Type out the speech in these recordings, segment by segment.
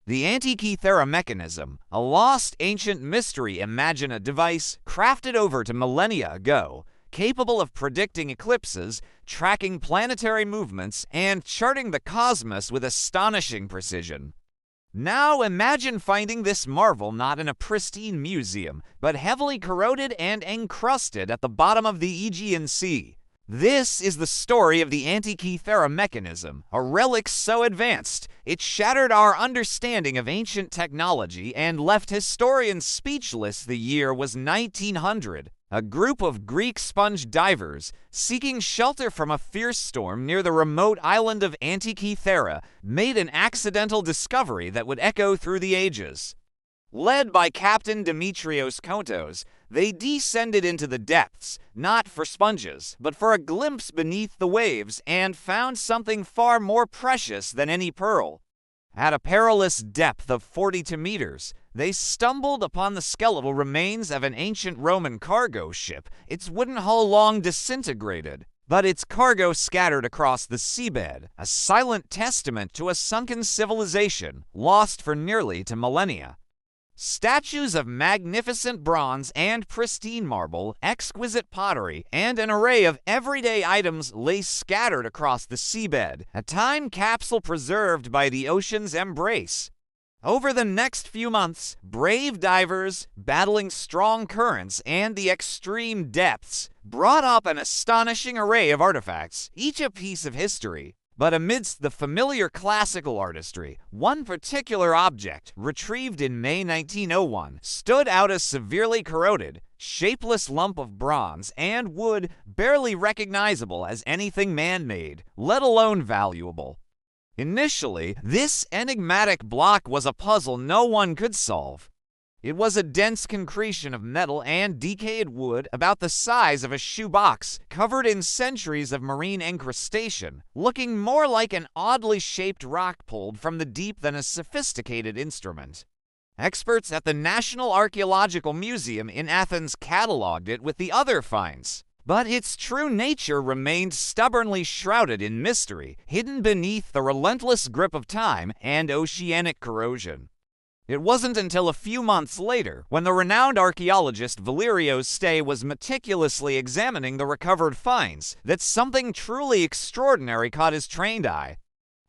The Antikythera Mechanism, a lost ancient mystery. Imagine a device crafted over to millennia ago, capable of predicting eclipses, tracking planetary movements, and charting the cosmos with astonishing precision. Now imagine finding this marvel not in a pristine museum, but heavily corroded and encrusted at the bottom of the Aegean Sea. This is the story of the Antikythera Mechanism, a relic so advanced it shattered our understanding of ancient technology and left historians speechless. The year was 1900. A group of Greek sponge divers, seeking shelter from a fierce storm near the remote island of Antikythera, made an accidental discovery that would echo through the ages. Led by Captain Dimitrios Kontos, they descended into the depths, not for sponges, but for a glimpse beneath the waves, and found something far more precious than any pearl. At a perilous depth of 42 meters, they stumbled upon the skeletal remains of an ancient Roman cargo ship, its wooden hull long disintegrated, but its cargo scattered across the seabed, a silent testament to a sunken civilization lost for nearly 2 millennia. Statues of magnificent bronze and pristine marble, exquisite pottery, and an array of everyday items lay scattered across the seabed, a time capsule preserved by the ocean's embrace. Over the next few months, brave divers, battling strong currents and the extreme depths, brought up an astonishing array of artifacts, each a piece of history. But amidst the familiar classical artistry, one particular object, retrieved in May 1901, stood out as severely corroded, shapeless lump of bronze and wood, barely recognizable as anything man-made, let alone valuable. Initially, this enigmatic block was a puzzle no one could solve. It was a dense concretion of metal and decayed wood about the size of a shoebox, covered in centuries of marine incrustation, looking more like an oddly shaped rock pulled from the deep than a sophisticated instrument. Experts at the National Archaeological Museum in Athens cataloged it with the other finds, but its true nature remained stubbornly shrouded in mystery, hidden beneath the relentless grip of time and oceanic corrosion. It wasn't until a few months later, when the renowned archaeologist Valerios Stay was meticulously examining the recovered finds, that something truly extraordinary caught his trained eye.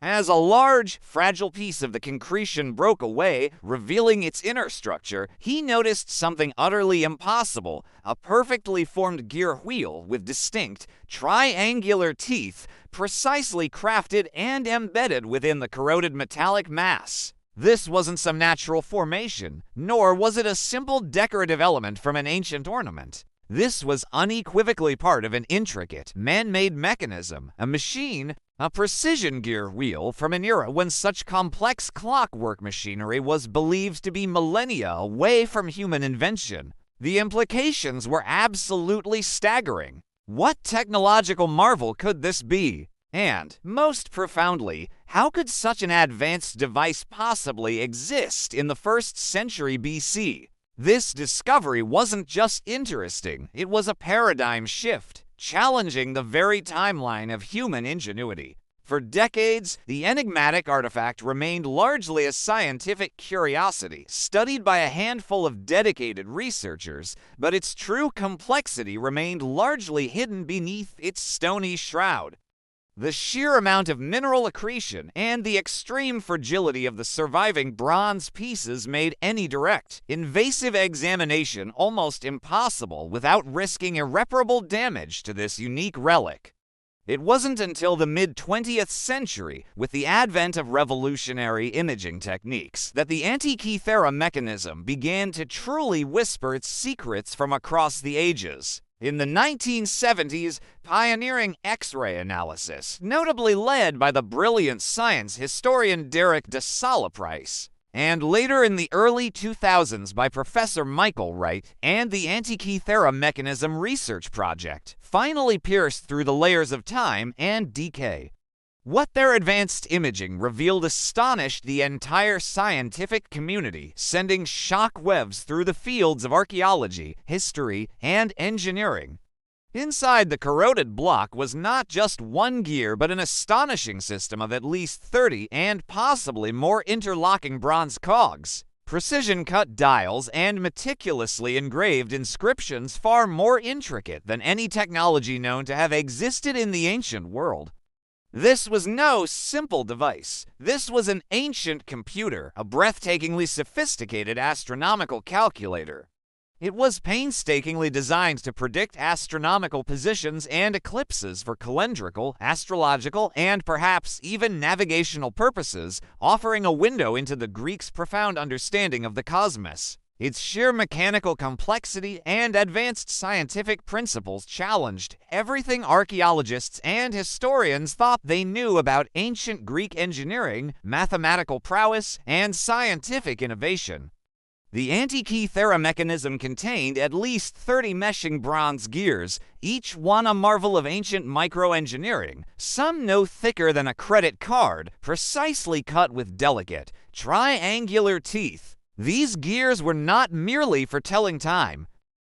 As a large, fragile piece of the concretion broke away, revealing its inner structure, he noticed something utterly impossible: a perfectly formed gear wheel with distinct, triangular teeth, precisely crafted and embedded within the corroded metallic mass. This wasn't some natural formation, nor was it a simple decorative element from an ancient ornament. This was unequivocally part of an intricate, man-made mechanism, a machine, a precision gear wheel from an era when such complex clockwork machinery was believed to be millennia away from human invention. The implications were absolutely staggering. What technological marvel could this be? And, most profoundly, how could such an advanced device possibly exist in the 1st century BC? This discovery wasn't just interesting, it was a paradigm shift, challenging the very timeline of human ingenuity. For decades, the enigmatic artifact remained largely a scientific curiosity, studied by a handful of dedicated researchers, but its true complexity remained largely hidden beneath its stony shroud. The sheer amount of mineral accretion and the extreme fragility of the surviving bronze pieces made any direct, invasive examination almost impossible without risking irreparable damage to this unique relic. It wasn't until the mid-20th century, with the advent of revolutionary imaging techniques, that the Antikythera mechanism began to truly whisper its secrets from across the ages. In the 1970s, pioneering X-ray analysis, notably led by the brilliant science historian Derek de Solla Price, and later in the early 2000s by Professor Michael Wright and the Antikythera Mechanism Research Project, finally pierced through the layers of time and decay. What their advanced imaging revealed astonished the entire scientific community, sending shock waves through the fields of archaeology, history, and engineering. Inside the corroded block was not just one gear, but an astonishing system of at least 30 and possibly more interlocking bronze cogs, precision-cut dials, and meticulously engraved inscriptions far more intricate than any technology known to have existed in the ancient world. This was no simple device. This was an ancient computer, a breathtakingly sophisticated astronomical calculator. It was painstakingly designed to predict astronomical positions and eclipses for calendrical, astrological, and perhaps even navigational purposes, offering a window into the Greeks' profound understanding of the cosmos. Its sheer mechanical complexity and advanced scientific principles challenged everything archaeologists and historians thought they knew about ancient Greek engineering, mathematical prowess, and scientific innovation. The Antikythera mechanism contained at least 30 meshing bronze gears, each one a marvel of ancient microengineering, some no thicker than a credit card, precisely cut with delicate, triangular teeth. These gears were not merely for telling time.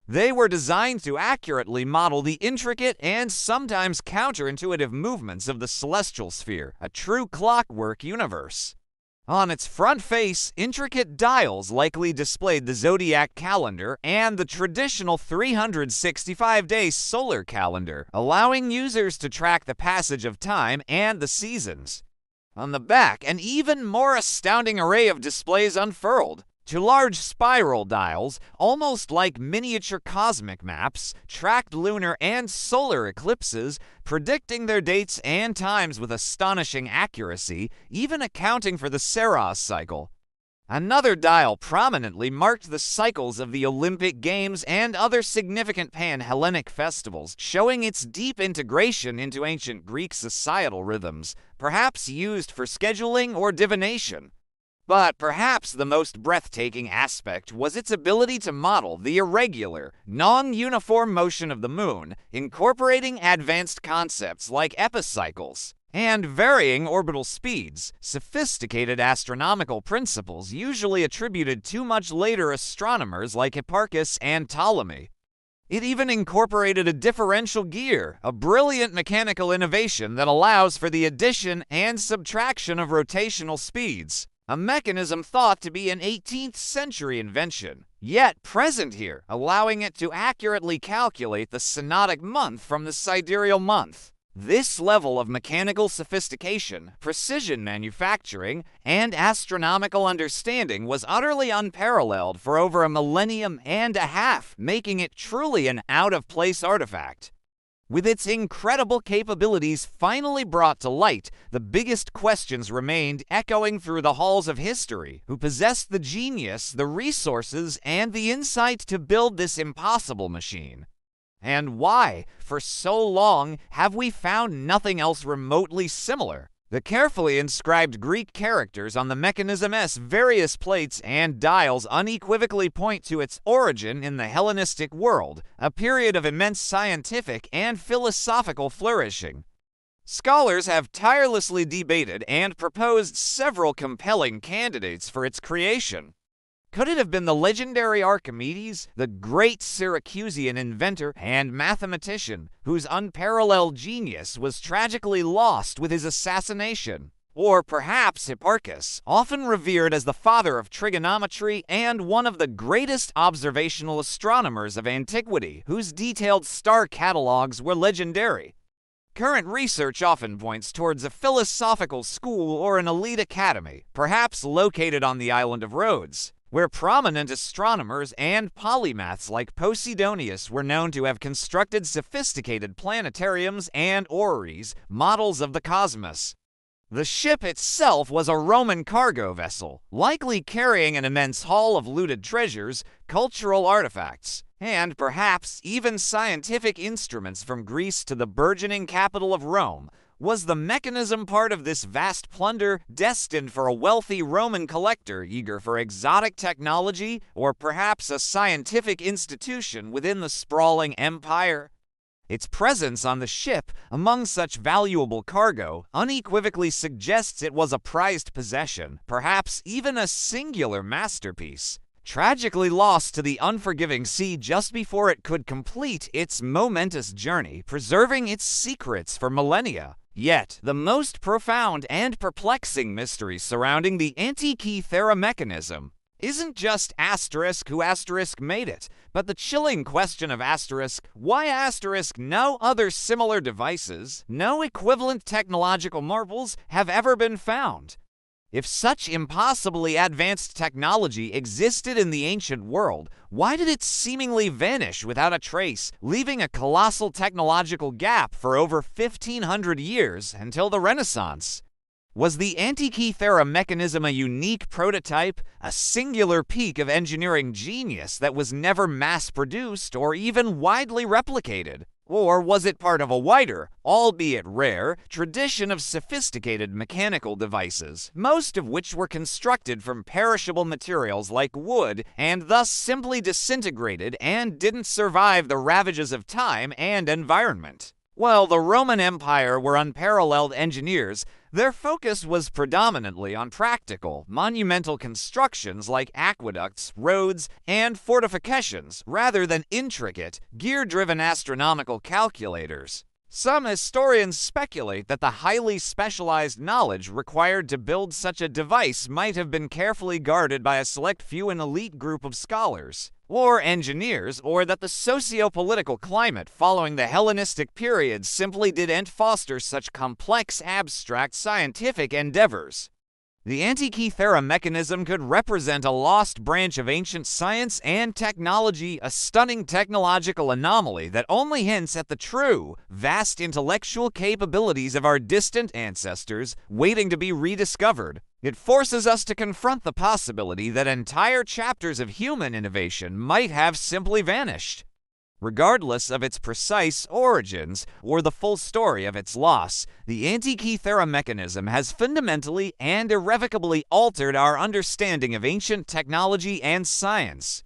They were designed to accurately model the intricate and sometimes counterintuitive movements of the celestial sphere, a true clockwork universe. On its front face, intricate dials likely displayed the zodiac calendar and the traditional 365-day solar calendar, allowing users to track the passage of time and the seasons. On the back, an even more astounding array of displays unfurled. Two large spiral dials, almost like miniature cosmic maps, tracked lunar and solar eclipses, predicting their dates and times with astonishing accuracy, even accounting for the Saros cycle. Another dial prominently marked the cycles of the Olympic Games and other significant pan-Hellenic festivals, showing its deep integration into ancient Greek societal rhythms, perhaps used for scheduling or divination. But perhaps the most breathtaking aspect was its ability to model the irregular, non-uniform motion of the moon, incorporating advanced concepts like epicycles and varying orbital speeds, sophisticated astronomical principles usually attributed to much later astronomers like Hipparchus and Ptolemy. It even incorporated a differential gear, a brilliant mechanical innovation that allows for the addition and subtraction of rotational speeds. A mechanism thought to be an 18th century invention, yet present here, allowing it to accurately calculate the synodic month from the sidereal month. This level of mechanical sophistication, precision manufacturing, and astronomical understanding was utterly unparalleled for over a millennium and a half, making it truly an out-of-place artifact. With its incredible capabilities finally brought to light, the biggest questions remained echoing through the halls of history. Who possessed the genius, the resources, and the insight to build this impossible machine? And why, for so long, have we found nothing else remotely similar? The carefully inscribed Greek characters on the mechanism's various plates and dials unequivocally point to its origin in the Hellenistic world, a period of immense scientific and philosophical flourishing. Scholars have tirelessly debated and proposed several compelling candidates for its creation. Could it have been the legendary Archimedes, the great Syracusan inventor and mathematician, whose unparalleled genius was tragically lost with his assassination? Or perhaps Hipparchus, often revered as the father of trigonometry and one of the greatest observational astronomers of antiquity, whose detailed star catalogues were legendary? Current research often points towards a philosophical school or an elite academy, perhaps located on the island of Rhodes, where prominent astronomers and polymaths like Posidonius were known to have constructed sophisticated planetariums and orreries, models of the cosmos. The ship itself was a Roman cargo vessel, likely carrying an immense haul of looted treasures, cultural artifacts, and perhaps even scientific instruments from Greece to the burgeoning capital of Rome. Was the mechanism part of this vast plunder destined for a wealthy Roman collector eager for exotic technology, or perhaps a scientific institution within the sprawling empire? Its presence on the ship, among such valuable cargo, unequivocally suggests it was a prized possession, perhaps even a singular masterpiece. tragically lost to the unforgiving sea just before it could complete its momentous journey, preserving its secrets for millennia. Yet, the most profound and perplexing mystery surrounding the Antikythera mechanism isn't just who made it, but the chilling question of why no other similar devices, no equivalent technological marvels have ever been found. If such impossibly advanced technology existed in the ancient world, why did it seemingly vanish without a trace, leaving a colossal technological gap for over 1,500 years until the Renaissance? Was the Antikythera mechanism a unique prototype, a singular peak of engineering genius that was never mass-produced or even widely replicated? Or was it part of a wider, albeit rare, tradition of sophisticated mechanical devices, most of which were constructed from perishable materials like wood and thus simply disintegrated and didn't survive the ravages of time and environment? While the Roman Empire were unparalleled engineers, their focus was predominantly on practical, monumental constructions like aqueducts, roads, and fortifications, rather than intricate, gear-driven astronomical calculators. Some historians speculate that the highly specialized knowledge required to build such a device might have been carefully guarded by a select few and elite group of scholars or engineers, or that the socio-political climate following the Hellenistic period simply didn't foster such complex, abstract scientific endeavors. The Antikythera mechanism could represent a lost branch of ancient science and technology, a stunning technological anomaly that only hints at the true, vast intellectual capabilities of our distant ancestors waiting to be rediscovered. It forces us to confront the possibility that entire chapters of human innovation might have simply vanished. Regardless of its precise origins or the full story of its loss, the Antikythera mechanism has fundamentally and irrevocably altered our understanding of ancient technology and science.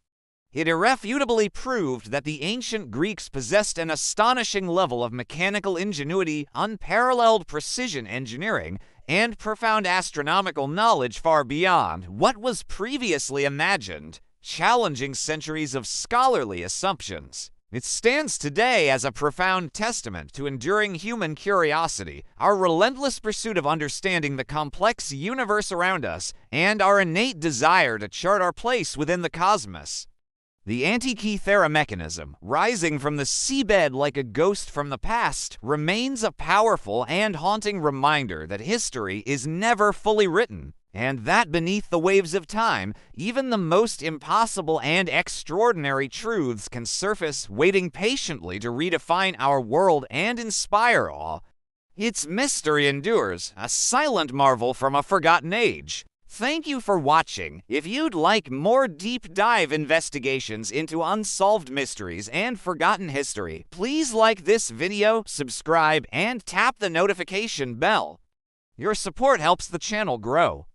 It irrefutably proved that the ancient Greeks possessed an astonishing level of mechanical ingenuity, unparalleled precision engineering, and profound astronomical knowledge far beyond what was previously imagined, challenging centuries of scholarly assumptions. It stands today as a profound testament to enduring human curiosity, our relentless pursuit of understanding the complex universe around us, and our innate desire to chart our place within the cosmos. The Antikythera mechanism, rising from the seabed like a ghost from the past, remains a powerful and haunting reminder that history is never fully written, and that beneath the waves of time, even the most impossible and extraordinary truths can surface, waiting patiently to redefine our world and inspire awe. Its mystery endures, a silent marvel from a forgotten age. Thank you for watching. If you'd like more deep dive investigations into unsolved mysteries and forgotten history, please like this video, subscribe, and tap the notification bell. Your support helps the channel grow.